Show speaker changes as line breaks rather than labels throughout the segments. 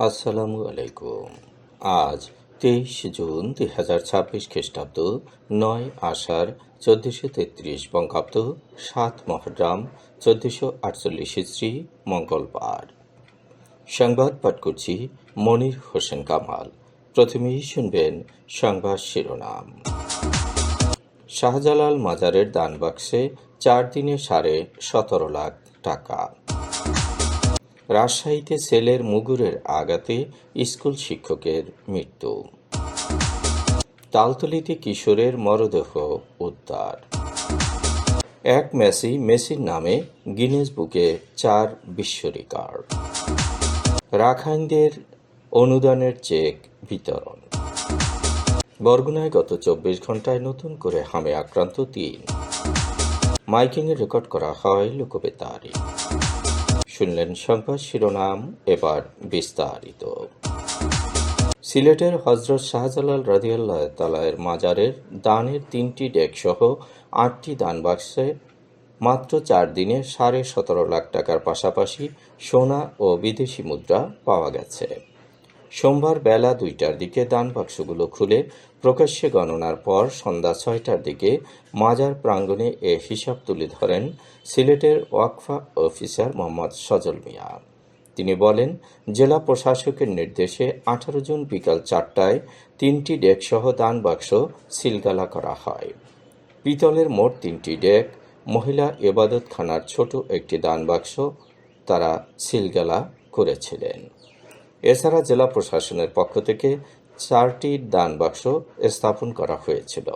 আসসালামু আলাইকুম। আজ 23 জুন 2026 খ্রিস্টাব্দ, 9 আষাঢ় 1433 বঙ্গাব্দ, 7 মহররম 1448 হিজরি, মঙ্গলবার। সংবাদ পাঠ করছি মনির হোসেন কামাল। প্রথমেই শুনবেন সংবাদ শিরোনাম। শাহজালাল মাজারের দান বাক্সে 4 দিনে 17.5 লাখ টাকা। রাজশাহীতে ছেলের মুগুরের আঘাতে স্কুল শিক্ষকের মৃত্যু। তালতলীতে কিশোরের মরদেহ উদ্ধার। এক ম্যাচেই মেসির নামে গিনেস বুকে 4 বিশ্ব রেকর্ড। রাখাইনদের অনুদানের চেক বিতরণ। বরগুনায় গত 24 ঘন্টায় নতুন করে হামে আক্রান্ত 3। মাইকিংয়ে রেকর্ড করা হয় লোকবেতারে। শুনলেন সংবাদ শিরোনাম, এবার বিস্তারিত। সিলেটের হজরত শাহজালাল রাদিয়াল্লাহু তাআলার মাজারের দানের 3টি ডেক সহ 8টি দান বাক্সে মাত্র 4 দিনে 17.5 লাখ টাকার পাশাপাশি সোনা ও বিদেশি মুদ্রা পাওয়া গেছে। সোমবার বেলা 2টার দিকে দান বাক্সগুলো খুলে প্রকাশ্যে গণনার পর সন্ধ্যা 6টার দিকে মাজার প্রাঙ্গণে এ হিসাব তুলে ধরেন সিলেটের ওয়াকফা অফিসার মোহাম্মদ সজল মিয়া। তিনি বলেন, জেলা প্রশাসকের নির্দেশে 18 জুন বিকাল 4টায় 3টি ডেক সহ দান বাক্স সিলগালা করা হয়। পিতলের মোট 3টি ডেক, মহিলা ইবাদতখানার ছোট একটি দান বাক্স তারা সিলগালা করেছিলেন। এছাড়া জেলা প্রশাসনের পক্ষ থেকে 4টি দান বাক্স স্থাপন করা হয়েছিল।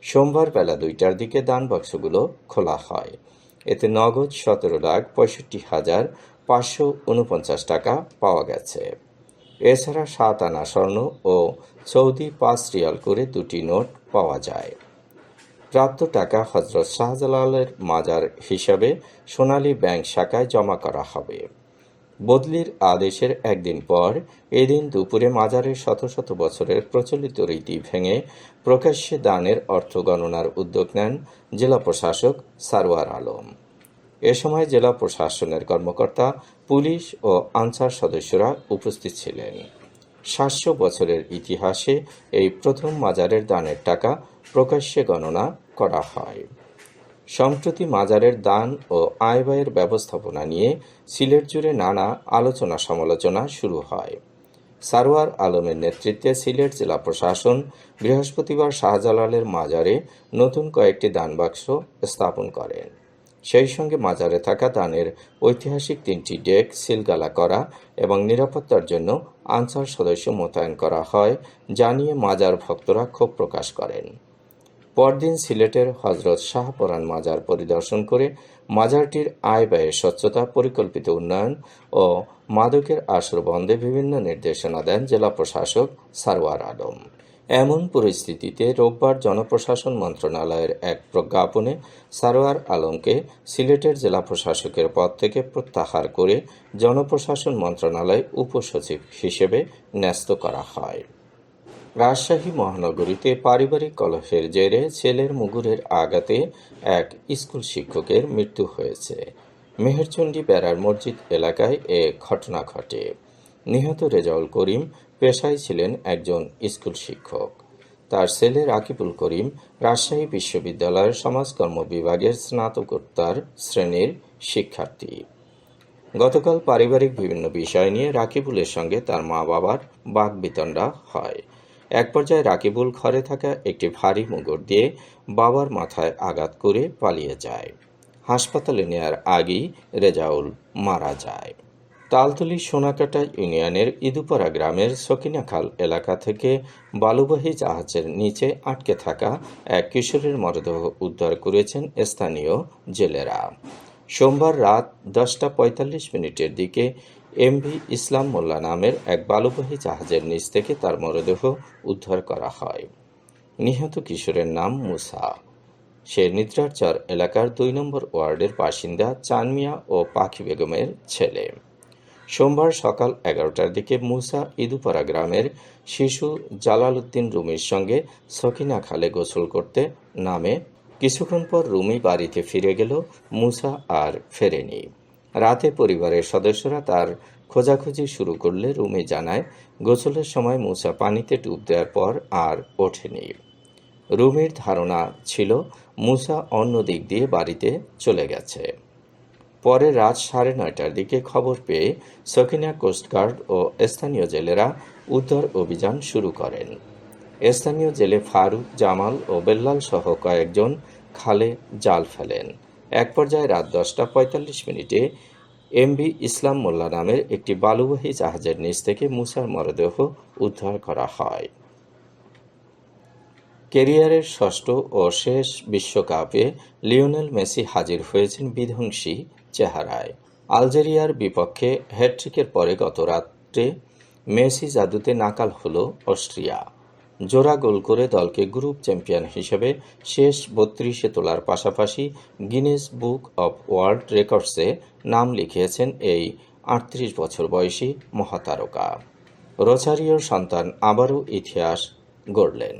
সোমবার বেলা 2টার দিকে দান বাক্সগুলো খোলা হয়। এতে নগদ 17,65,549 টাকা পাওয়া গেছে। এছাড়া 7 আনা স্বর্ণ ও সৌদি 5 রিয়াল করে 2টি নোট পাওয়া যায়। প্রাপ্ত টাকা হজরত শাহজালালের মাজার হিসাবে সোনালী ব্যাংক শাখায় জমা করা হবে। বদলির আদেশের একদিন পর এদিন দুপুরে মাজারের শত শত বছরের প্রচলিত রীতি ভেঙে প্রকাশ্যে দানের অর্থ গণনার উদ্যোগ নেন জেলা প্রশাসক সারওয়ার আলম। এ সময় জেলা প্রশাসনের কর্মকর্তা, পুলিশ ও আনসার সদস্যরা উপস্থিত ছিলেন। 700 বছরের ইতিহাসে এই প্রথম মাজারের দানের টাকা প্রকাশ্যে গণনা করা হয়। সম্প্রতি মাজারের দান ও আয় ব্যয়ের ব্যবস্থাপনা নিয়ে সিলেট জুড়ে নানা আলোচনা সমালোচনা শুরু হয়। সারওয়ার আলমের নেতৃত্বে সিলেট জেলা প্রশাসন বৃহস্পতিবার শাহজালালের মাজারে নতুন কয়েকটি দান বাক্স স্থাপন করেন। সেই সঙ্গে মাজারে থাকা দানের ঐতিহাসিক 3টি ডেক সিলগালা করা এবং নিরাপত্তার জন্য আনসার সদস্য মোতায়েন করা হয়, যা নিয়ে মাজার ভক্তরা ক্ষোভ প্রকাশ করেন। পরদিন সিলেটের হজরত শাহপরান মাজার পরিদর্শন করে মাজারটির আয় ব্যয়ের স্বচ্ছতা, পরিকল্পিত উন্নয়ন ও মাদকের আসর বন্ধে বিভিন্ন নির্দেশনা দেন জেলা প্রশাসক সারওয়ার আলম। এমন পরিস্থিতিতে রোববার জনপ্রশাসন মন্ত্রণালয়ের এক প্রজ্ঞাপনে সারওয়ার আলমকে সিলেটের জেলা প্রশাসকের পদ থেকে প্রত্যাহার করে জনপ্রশাসন মন্ত্রণালয় উপসচিব হিসেবে ন্যস্ত করা হয়। রাজশাহী মহানগরীতে পারিবারিক কলহের জেরে ছেলের মুগুরের আঘাতে এক স্কুল শিক্ষকের মৃত্যু হয়েছে। মেহেরচণ্ডী বেড়ার মসজিদ এলাকায় এ ঘটনা ঘটে। নিহত রেজাউল করিম পেশায় ছিলেন একজন স্কুল শিক্ষক। তার ছেলে রাকিবুল করিম রাজশাহী বিশ্ববিদ্যালয়ের সমাজকর্ম বিভাগের স্নাতকোত্তর শ্রেণীর শিক্ষার্থী। গতকাল পারিবারিক বিভিন্ন বিষয় নিয়ে রাকিবুলের সঙ্গে তার মা বাবার বাকবিতণ্ডা হয়। এক পর্যায়ে রাকিবুল ঘরে থাকা একটি ভারী মুগুর দিয়ে বাবার মাথায় আঘাত করে পালিয়ে যায়। হাসপাতালে নেয়ার আগেই রেজাউল মারা যায়। তালতলী সোনাকাটা ইউনিয়নের ইদুপাড়া গ্রামের সকিনাখাল এলাকা থেকে বালুবাহী জাহাজের নিচে আটকে থাকা এক কিশোরের মরদেহ উদ্ধার করেছেন স্থানীয় জেলেরা। সোমবার রাত 10:45 দিকে এমভি ইসলাম মোল্লা নামের এক বালুবাহী জাহাজের নিচ থেকে তার মরদেহ উদ্ধার করা হয়। নিহত কিশোরের নাম মুসা। সে নিদ্রারচর এলাকার 2 নম্বর ওয়ার্ডের বাসিন্দা চান মিয়া ও পাখি বেগমের ছেলে। সোমবার সকাল 11টার দিকে মুসা ইদুপাড়া গ্রামের শিশু জালাল উদ্দিন রুমির সঙ্গে সকিনাখালে গোসল করতে নামে। কিছুক্ষণ পর রুমি বাড়িতে ফিরে গেল, মুসা আর ফেরেনি। রাতে পরিবারের সদস্যরা তার খোঁজাখুঁজি শুরু করলে রুমি জানায়, গোসলের সময় মুসা পানিতে ডুব দেওয়ার পর আর ওঠেনি। রুমির ধারণা ছিল মুসা অন্য দিক দিয়ে বাড়িতে চলে গেছে। পরে রাত 9:30টার দিকে খবর পেয়ে সকিনা কোস্টগার্ড ও স্থানীয় জেলেরা উদ্ধার অভিযান শুরু করেন। স্থানীয় জেলে ফারুক, জামাল ও বেল্লাল সহ কয়েকজন খালে জাল ফেলেন। এক পর্যায়ে রাত 10:45 এমবি ইসলাম মোল্লা নামের একটি বালুবাহী জাহাজের নিচ থেকে মুসার মরদেহ উদ্ধার করা হয়। ক্যারিয়ারের ষষ্ঠ ও শেষ বিশ্বকাপে লিওনেল মেসি হাজির হয়েছেন বিধ্বংসী চেহারায়। আলজেরিয়ার বিপক্ষে হ্যাটট্রিকের পরে গত রাত্রে মেসি জাদুতে নাকাল হল অস্ট্রিয়া। জোড়া গোল করে দলকে গ্রুপ চ্যাম্পিয়ন হিসেবে শেষ 32-এ তোলার পাশাপাশি গিনেস বুক অব ওয়ার্ল্ড রেকর্ডসে নাম লিখিয়েছেন এই 38 বছর বয়সী মহাতারকা। রোসারিওর সন্তান আবারও ইতিহাস গড়লেন।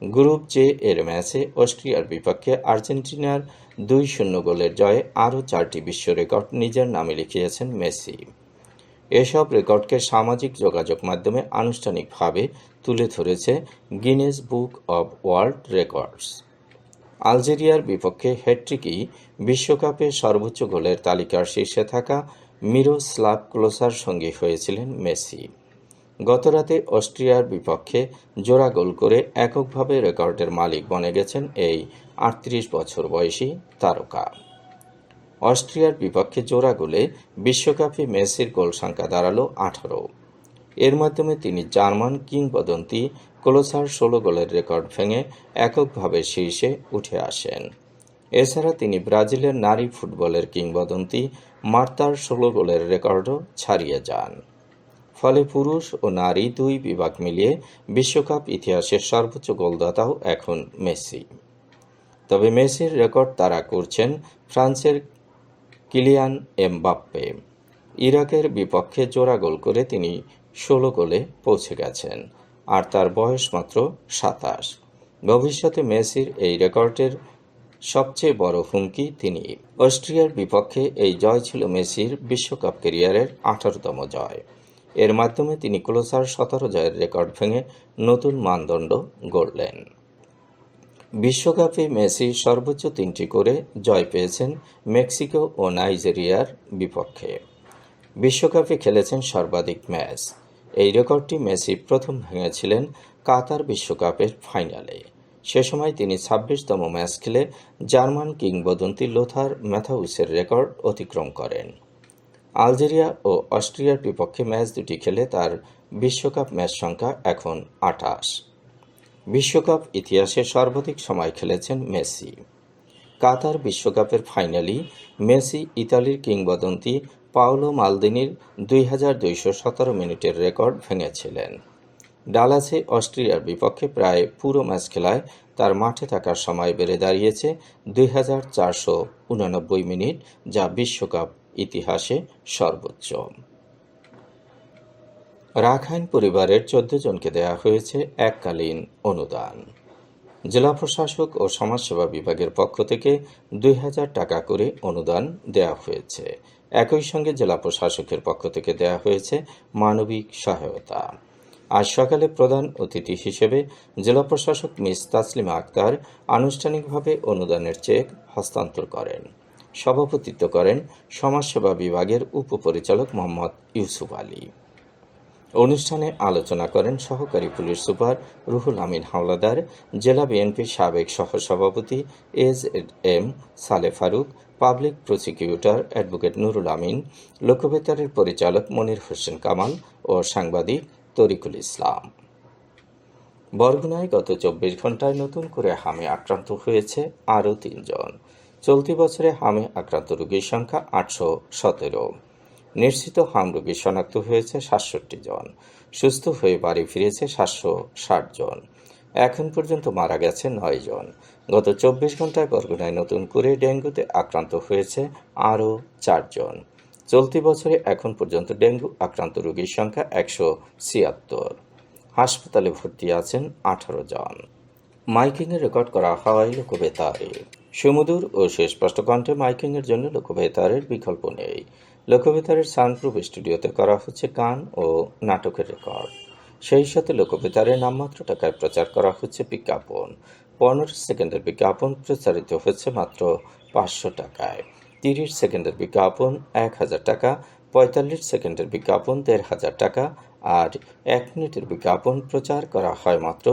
গ্রুপ জে এর ম্যাচে অস্ট্রিয়ার বিপক্ষে আর্জেন্টিনার 2-0 গোলের জয়ে আরও 4টি বিশ্ব রেকর্ড নিজের নামে লিখিয়েছেন মেসি। এসব রেকর্ডকে সামাজিক যোগাযোগ মাধ্যমে আনুষ্ঠানিকভাবে তুলে ধরেছে Guinness Book of World Records. আলজেরিয়ার বিপক্ষে হ্যাটট্রিকই বিশ্বকাপে সর্বোচ্চ গোলের তালিকার শীর্ষে থাকা মিরোস্লাভ ক্লোসার সঙ্গী হয়েছিলেন মেসি। গতরাতে অস্ট্রিয়ার বিপক্ষে জোড়া গোল করে এককভাবে রেকর্ডের মালিক বনে গেছেন এই 38 বছর বয়সী তারকা। অস্ট্রিয়ার বিপক্ষে জোড়া গোলে বিশ্বকাপে মেসির গোল সংখ্যা দাঁড়ালো 18। এর মাধ্যমে তিনি জার্মান কিংবদন্তি ক্লোসার 16 গোলের রেকর্ড ভেঙে এককভাবে শীর্ষে উঠে আসেন। এছাড়া তিনি ব্রাজিলের নারী ফুটবলের কিংবদন্তি মার্তার 16 গোলের রেকর্ডও ছাড়িয়ে যান। ফলে পুরুষ ও নারী দুই বিভাগ মিলিয়ে বিশ্বকাপ ইতিহাসের সর্বোচ্চ গোলদাতাও এখন মেসি। তবে মেসির রেকর্ড তাড়া করছেন ফ্রান্সের কিলিয়ান এমবাপ্পে। ইরাকের বিপক্ষে জোড়া গোল করে তিনি 16 গোলে পৌঁছে গেছেন, আর তার বয়স মাত্র 27। ভবিষ্যতে মেসির এই রেকর্ডের সবচেয়ে বড় হুমকি তিনি। অস্ট্রিয়ার বিপক্ষে এই জয় ছিল মেসির বিশ্বকাপ ক্যারিয়ারের 18তম জয়। এর মাধ্যমে তিনি ক্লোসার 17 জয়ের রেকর্ড ভেঙে নতুন মানদণ্ড গড়লেন। বিশ্বকাপে মেসি সর্বোচ্চ 3টি করে জয় পেয়েছেন মেক্সিকো ও নাইজেরিয়ার বিপক্ষে। বিশ্বকাপে খেলেছেন সর্বাধিক ম্যাচ। এই রেকর্ডটি মেসি প্রথম ভেঙেছিলেন কাতার বিশ্বকাপের ফাইনালে। সে সময় তিনি 26তম ম্যাচ খেলে জার্মান কিংবদন্তি লোথার ম্যাথাউসের রেকর্ড অতিক্রম করেন। আলজেরিয়া ও অস্ট্রিয়ার বিপক্ষে ম্যাচ দুটি খেলে তার বিশ্বকাপ ম্যাচ সংখ্যা এখন 28। বিশ্বকাপ ইতিহাসে সর্বাধিক সময় খেলেছেন মেসি। কাতার বিশ্বকাপের ফাইনালি মেসি ইতালির কিংবদন্তি পাওলো মালদিনির 2217 মিনিটের রেকর্ড ভেঙেছিলেন। ডালাসে অস্ট্রিয়ার বিপক্ষে প্রায় পুরো ম্যাচ খেলায় তার মাঠে থাকার সময় বেড়ে দাঁড়িয়েছে 2489 মিনিট, যা বিশ্বকাপ ইতিহাসে সর্বোচ্চ। রাখাইন পরিবারের 14 জনকে দেয়া হয়েছে এককালীন অনুদান। জেলা প্রশাসক ও সমাজসেবা বিভাগের পক্ষ থেকে 2000 টাকা করে অনুদান দেয়া হয়েছে। একই সঙ্গে জেলা প্রশাসকের পক্ষ থেকে দেয়া হয়েছে মানবিক সহায়তা। আজ সকালে প্রধান অতিথি হিসেবে জেলা প্রশাসক মিস তাসলিমা আক্তার আনুষ্ঠানিকভাবে অনুদানের চেক হস্তান্তর করেন। সভাপতিত্ব করেন সমাজসেবা বিভাগের উপপরিচালক মোহাম্মদ ইউসুফ আলী। অনুষ্ঠানে আলোচনা করেন সহকারী পুলিশ সুপার রুহুল আমিন হাওলাদার, জেলা বিএনপির সাবেক সহসভাপতি M Saleh Faruk, public prosecutor advocate Nurul Amin, লোকবেতারের পরিচালক মনির হোসেন কামাল ও সাংবাদিক তরিকুল ইসলাম। বরগুনায় গত 24 ঘণ্টায় নতুন করে হামে আক্রান্ত হয়েছে আরও 3 জন। চলতি বছরে হামে আক্রান্ত রোগীর সংখ্যা 817। নিশ্চিত হাম রোগী শনাক্ত হয়েছে 67 জন। সুস্থ হয়ে বাড়ি ফিরেছে 760 জন। এখন পর্যন্ত মারা গেছে 9 জন। গত 24 ঘণ্টায় বরগুনায় নতুন করে ডেঙ্গুতে আক্রান্ত হয়েছে আরও 4 জন। চলতি বছরে এখন পর্যন্ত ডেঙ্গু আক্রান্ত রোগীর সংখ্যা 176। হাসপাতালে ভর্তি আছেন 18 জন। মাইকিংয়ে রেকর্ড করা হয় লোকবেতারে। সুমধুর ও সুস্পষ্ট কণ্ঠে মাইকিংয়ের জন্য লোকবেতারের বিকল্প নেই। লোকবেতারের সাউন্ডপ্রুফ স্টুডিওতে করা হচ্ছে গান ও নাটকের রেকর্ড। সেই সাথে লোকবেতারে নামমাত্র টাকায় প্রচার করা হচ্ছে বিজ্ঞাপন। 15 সেকেন্ডের বিজ্ঞাপন প্রচারিত হচ্ছে মাত্র 500 টাকায়। 30 সেকেন্ডের বিজ্ঞাপন 1000 টাকা, 45 সেকেন্ডের বিজ্ঞাপন 1500 টাকা, আর 1 মিনিটের বিজ্ঞাপন প্রচার করা হয় মাত্র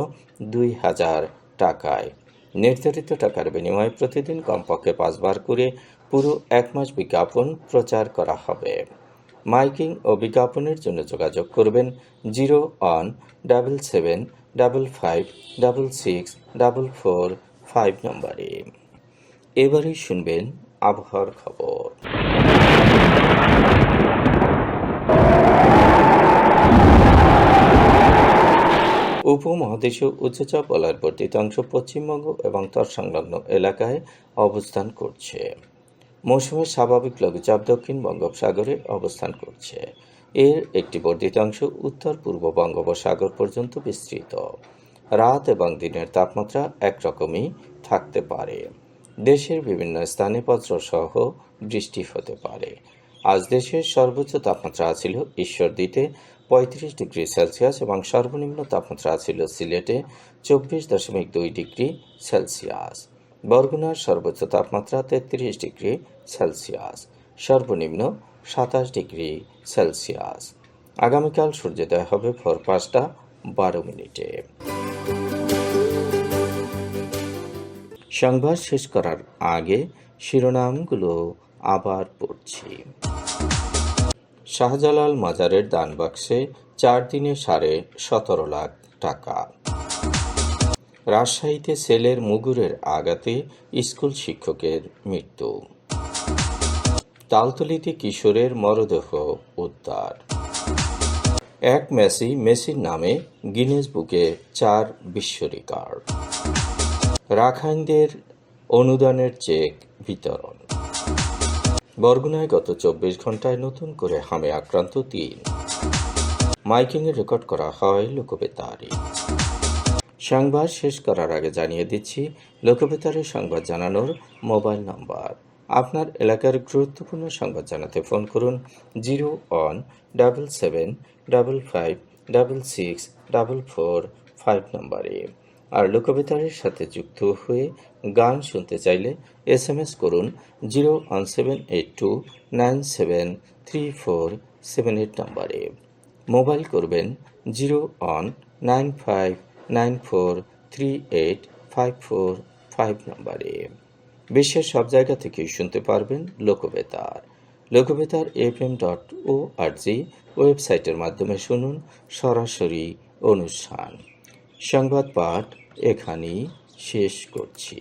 2000 টাকায়। নির্ধারিত টাকার বিনিময়ে প্রতিদিন কমপক্ষে 5 বার করে পুরো 1 মাস বিজ্ঞাপন প্রচার করা হবে। মাইকিং ও বিজ্ঞাপনের জন্য যোগাযোগ করবেন 0-7755564445 নম্বরে। এবারে শুনবেন আবহাওয়ার খবর। উপমহাদেশীয় উচ্চচাপ বলয়ের বর্ধিত অংশ পশ্চিমবঙ্গ এবং তৎসংলগ্ন এলাকায় অবস্থান করছে। মৌসুমের স্বাভাবিক লঘুচাপ দক্ষিণ বঙ্গোপসাগরে অবস্থান করছে। এর একটি বর্ধিত অংশ উত্তর পূর্ব বঙ্গোপসাগর পর্যন্ত বিস্তৃত। রাত এবং দিনের তাপমাত্রা একরকমই থাকতে পারে। দেশের বিভিন্ন স্থানে বজ্রসহ বৃষ্টি হতে পারে। আজ দেশের সর্বোচ্চ তাপমাত্রা ছিল ঈশ্বরদীতে 35 ডিগ্রি সেলসিয়াস এবং সর্বনিম্ন তাপমাত্রা ছিল সিলেটে 24.2 ডিগ্রি সেলসিয়াস। বরগুনার সর্বোচ্চ তাপমাত্রা 33 ডিগ্রি সেলসিয়াস, সর্বনিম্ন 27 ডিগ্রি সেলসিয়াস। আগামীকাল সূর্যোদয় হবে ভোর 5:12। সংবাদ শেষ করার আগে শিরোনামগুলো আবার পড়ছি। শাহজালাল মাজারের দান বাক্সে 4 দিনে 17.5 লাখ টাকা। রাজশাহীতে সেলের মুগুরের আঘাতে স্কুল শিক্ষকের মৃত্যু। তালতলীতে কিশোরের মরদেহ উদ্ধার। এক মেসির নামে গিনেস বুকে 4 বিশ্ব রেকর্ড। রাখাইনদের অনুদানের চেক বিতরণ। বরগুনায় গত 24 ঘন্টায় নতুন করে হামে আক্রান্ত 3। মাইকিংয়ে রেকর্ড করা হয় লোকবেতারে। সংবাদ শেষ করার আগে জানিয়ে দিচ্ছি লোকবেতারে সংবাদ জানানোর মোবাইল নম্বর। আপনার এলাকার গুরুত্বপূর্ণ সংবাদ জানাতে ফোন করুন 0-17755664445 নম্বরে। আর লোকবেতারের সাথে যুক্ত হয়ে গান শুনতে চাইলে SMS করুন 01782973478 নম্বরে। মোবাইল করবেন 01959438545 নম্বরে। বিশ্বের সব জায়গা থেকেই শুনতে পারবেন লোকবেতার। লোকবেতার FM.org ওয়েবসাইটের মাধ্যমে শুনুন সরাসরি অনুষ্ঠান। সংবাদ পাঠ এখানেই শেষ করছি।